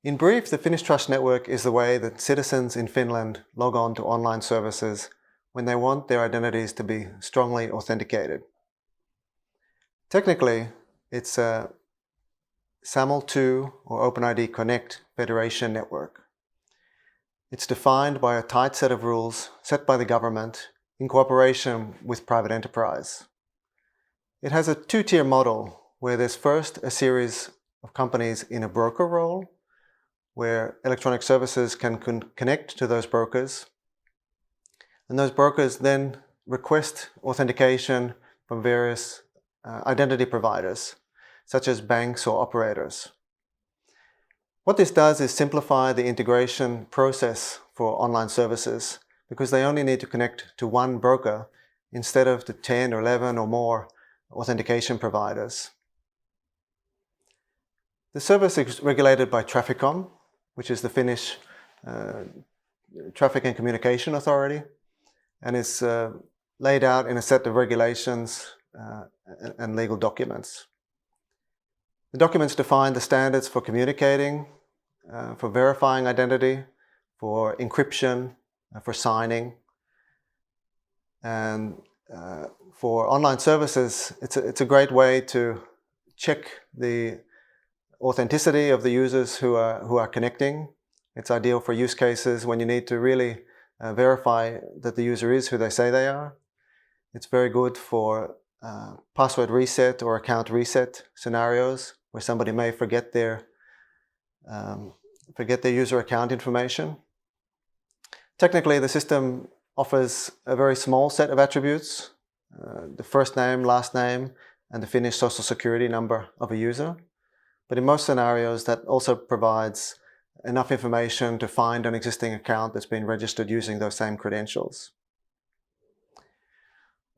In brief, the Finnish Trust Network is the way that citizens in Finland log on to online services when they want their identities to be strongly authenticated. Technically, it's a SAML 2 or OpenID Connect federation network. It's defined by a tight set of rules set by the government in cooperation with private enterprise. It has a two-tier model where there's first a series of companies in a broker role, where electronic services can connect to those brokers. And those brokers then request authentication from various identity providers, such as banks or operators. What this does is simplify the integration process for online services, because they only need to connect to one broker instead of the 10 or 11 or more authentication providers. The service is regulated by Traficom, which is the Finnish Traffic and Communication Authority, and is laid out in a set of regulations and legal documents. The documents define the standards for communicating, for verifying identity, for encryption, for signing, and for online services. It's a great way to check the authenticity of the users who are connecting. It's ideal for use cases when you need to really verify that the user is who they say they are. It's very good for password reset or account reset scenarios where somebody may forget their user account information. Technically, the system offers a very small set of attributes, the first name, last name, and the Finnish social security number of a user. But in most scenarios, that also provides enough information to find an existing account that's been registered using those same credentials.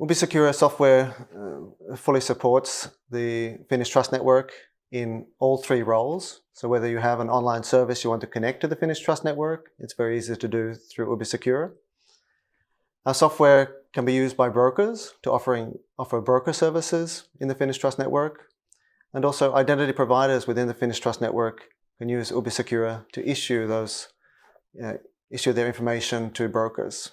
UbiSecure software fully supports the Finnish Trust Network in all three roles. So whether you have an online service you want to connect to the Finnish Trust Network, it's very easy to do through UbiSecure. Our software can be used by brokers to offer broker services in the Finnish Trust Network. And also identity providers within the Finnish Trust Network can use UbiSecure to issue their information to brokers.